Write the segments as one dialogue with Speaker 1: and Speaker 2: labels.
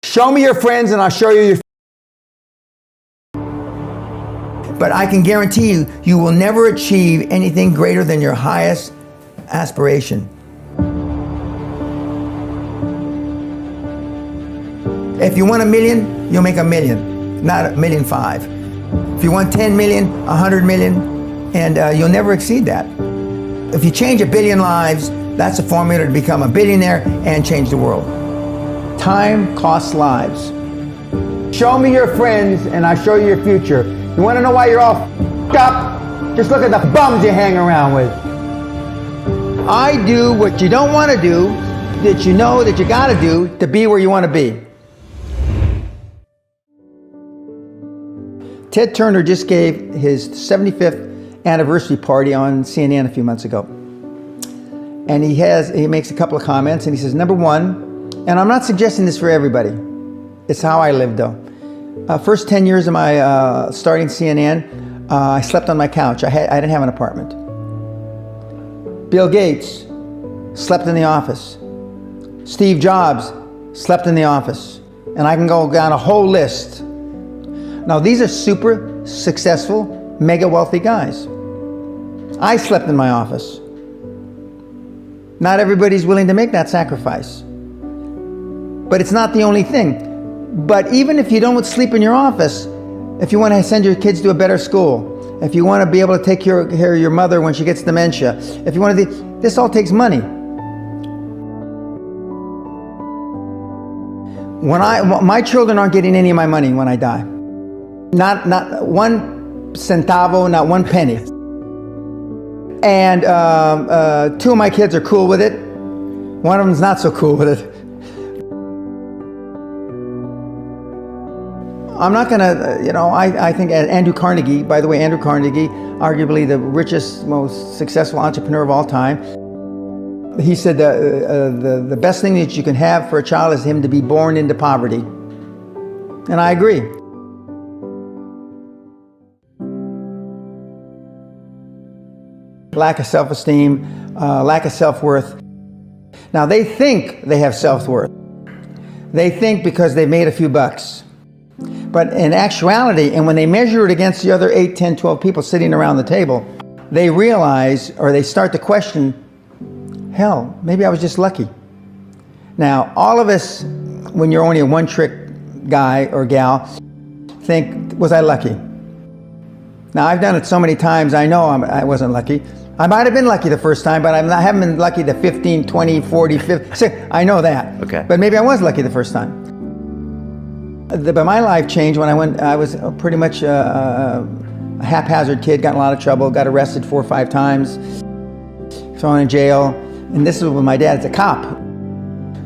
Speaker 1: Show me your friends and I'll show you your. But I can guarantee you, you will never achieve anything greater than your highest aspiration. If you want $1 million, you'll make $1 million, not $1.5 million. If you want 10 million, 100 million, and you'll never exceed that. If you change 1 billion lives, that's a formula to become a billionaire and change the world. Time costs lives. Show me your friends and I'll show you your future. You want to know why you're all f***ed up? Just look at the bums you hang around with. I do what you don't want to do, that you know that you got to do to be where you want to be. Ted Turner just gave his 75th anniversary party on CNN a few months ago. And he makes a couple of comments and he says, number one, and I'm not suggesting this for everybody, it's how I lived though. First 10 years of my starting CNN, I slept on my couch. I didn't have an apartment. Bill Gates slept in the office. Steve Jobs slept in the office. And I can go down a whole list. Now these are super successful, mega wealthy guys. I slept in my office. Not everybody's willing to make that sacrifice. But it's not the only thing. But even if you don't sleep in your office, if you want to send your kids to a better school, if you want to be able to take care of your mother when she gets dementia, if you want to, this all takes money. My children aren't getting any of my money when I die. Not one centavo, not one penny. And 2 of my kids are cool with it. One of them's not so cool with it. I'm not gonna, I think Andrew Carnegie, by the way, Andrew Carnegie, arguably the richest, most successful entrepreneur of all time, he said the best thing that you can have for a child is him to be born into poverty. And I agree. Lack of self-esteem, lack of self-worth. Now they think they have self-worth. They think because they've made a few bucks. But in actuality, and when they measure it against the other 8, 10, 12 people sitting around the table, they realize, or they start to question, hell, maybe I was just lucky. Now, all of us, when you're only a one-trick guy or gal, think, was I lucky? Now, I've done it so many times, I know I wasn't lucky. I might have been lucky the first time, but I haven't been lucky the 15, 20, 40, 50, I know that.
Speaker 2: Okay.
Speaker 1: But maybe I was lucky the first time. But my life changed when I was pretty much a haphazard kid, got in a lot of trouble, got arrested 4 or 5 times, thrown in jail, and this was when my dad's a cop.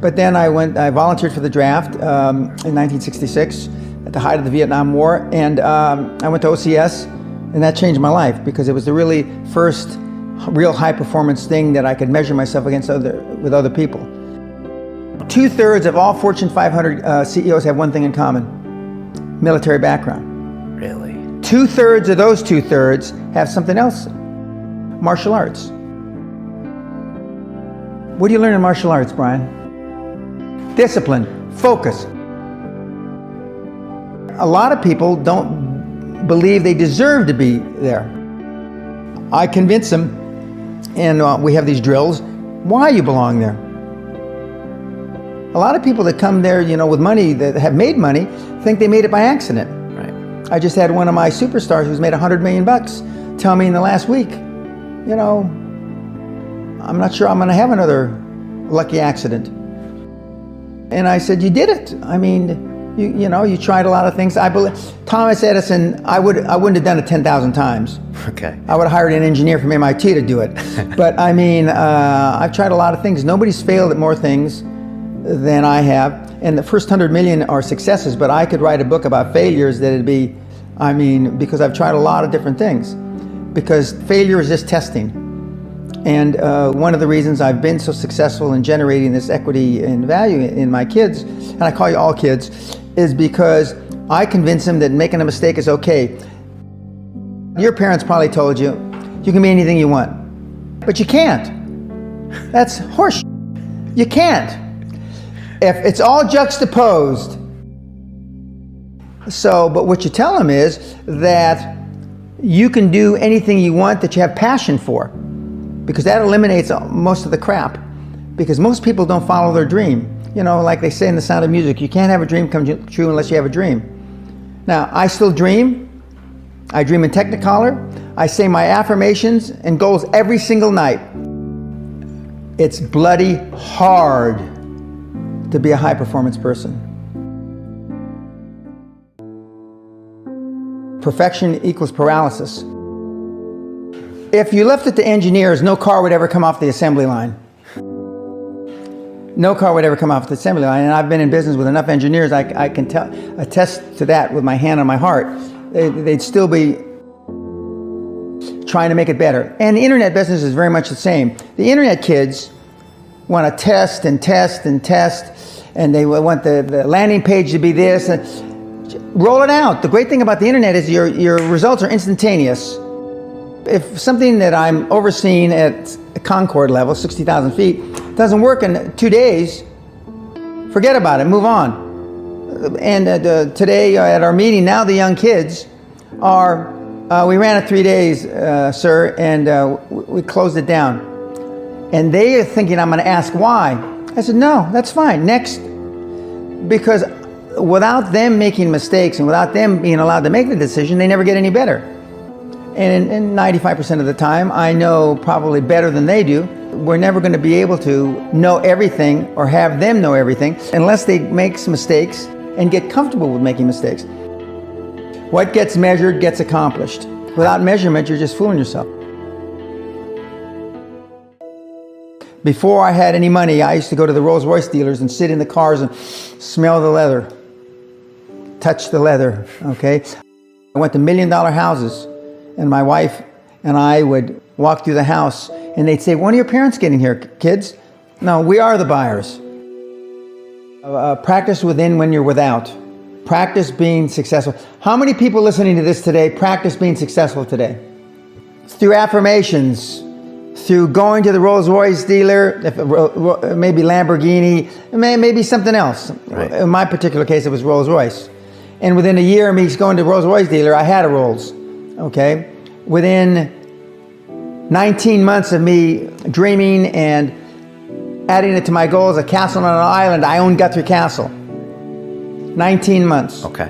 Speaker 1: But then I volunteered for the draft in 1966 at the height of the Vietnam War, and I went to OCS, and that changed my life because it was the really first real high performance thing that I could measure myself against with other people. 2/3 of all Fortune 500 CEOs have one thing in common: military background.
Speaker 2: Really?
Speaker 1: 2/3 of those 2/3 have something else: martial arts. What do you learn in martial arts, Brian? Discipline, focus. A lot of people don't believe they deserve to be there. I convince them, and we have these drills, why you belong there. A lot of people that come there, with money, that have made money, think they made it by accident.
Speaker 2: Right.
Speaker 1: I just had one of my superstars who's made $100 million tell me in the last week, I'm not sure I'm going to have another lucky accident. And I said, you did it. I mean, you tried a lot of things. I believe Thomas Edison, I wouldn't have done it 10,000 times.
Speaker 2: Okay.
Speaker 1: I would have hired an engineer from MIT to do it. But I mean, I've tried a lot of things. Nobody's failed at more things than I have, and the first 100 million are successes, but I could write a book about failures that'd be, because I've tried a lot of different things. Because failure is just testing. And one of the reasons I've been so successful in generating this equity and value in my kids, and I call you all kids, is because I convince them that making a mistake is okay. Your parents probably told you, you can be anything you want, but you can't. That's horseshit. You can't. If it's all juxtaposed, So, but what you tell them is that you can do anything you want that you have passion for, because that eliminates most of the crap. Because most people don't follow their dream. You know, like they say in The Sound of Music, you can't have a dream come true unless you have a dream. Now, I still dream. I dream in Technicolor. I say my affirmations and goals every single night. It's bloody hard to be a high performance person. Perfection equals paralysis. If you left it to engineers, no car would ever come off the assembly line. No car would ever come off the assembly line. And I've been in business with enough engineers, I can attest to that with my hand on my heart. They'd still be trying to make it better. And the internet business is very much the same. The internet kids want to test and test and test, and they want the landing page to be this. And roll it out. The great thing about the internet is your results are instantaneous. If something that I'm overseeing at Concord level, 60,000 feet, doesn't work in 2 days, forget about it, move on. And today at our meeting, now the young kids are, we ran it 3 days, sir, and we closed it down. And they are thinking I'm going to ask why. I said, no, that's fine, next. Because without them making mistakes and without them being allowed to make the decision, they never get any better. And 95% of the time, I know probably better than they do. We're never going to be able to know everything or have them know everything unless they make some mistakes and get comfortable with making mistakes. What gets measured gets accomplished. Without measurement, you're just fooling yourself. Before I had any money, I used to go to the Rolls-Royce dealers and sit in the cars and smell the leather, touch the leather, okay? I went to $1 million houses, and my wife and I would walk through the house, and they'd say, when are your parents getting here, kids? No, we are the buyers. Practice within when you're without. Practice being successful. How many people listening to this today practice being successful today? Through affirmations, through going to the Rolls-Royce dealer, maybe Lamborghini, maybe something else. Right. In my particular case, it was Rolls-Royce. And within a year of me going to Rolls-Royce dealer, I had a Rolls, okay? Within 19 months of me dreaming and adding it to my goals, a castle on an island, I own Guthrie Castle. 19 months.
Speaker 2: Okay.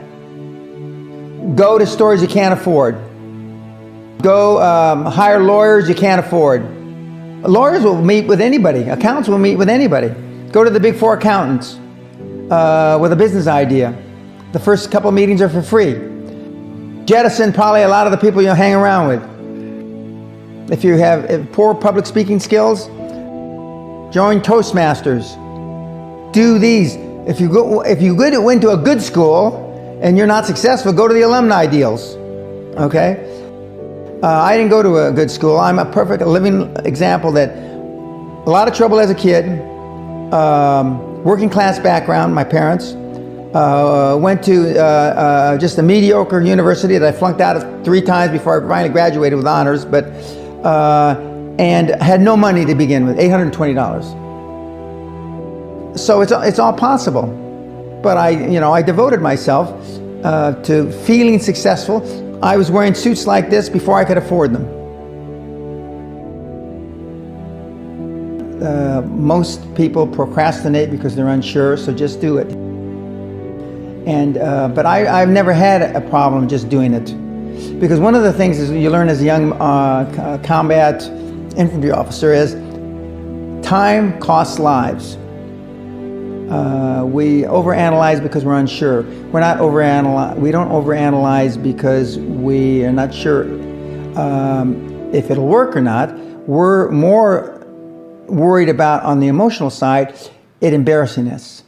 Speaker 1: Go to stores you can't afford. Go hire lawyers you can't afford. Lawyers will meet with anybody. Accountants will meet with anybody. Go to the big four accountants with a business idea. The first couple of meetings are for free. Jettison probably a lot of the people you'll hang around with. If you have poor public speaking skills, join Toastmasters. Do these. If you went to a good school and you're not successful, go to the alumni deals. Okay? I didn't go to a good school. I'm a perfect living example that a lot of trouble as a kid, working class background, my parents, went to just a mediocre university that I flunked out of 3 times before I finally graduated with honors, but and had no money to begin with, $820. So it's all possible, but I devoted myself to feeling successful. I was wearing suits like this before I could afford them. Most people procrastinate because they're unsure, so just do it. And but I've never had a problem just doing it, because one of the things is you learn as a young combat infantry officer is time costs lives. We overanalyze because we're unsure. We don't overanalyze because we are not sure if it'll work or not. We're more worried about, on the emotional side, it embarrassing us.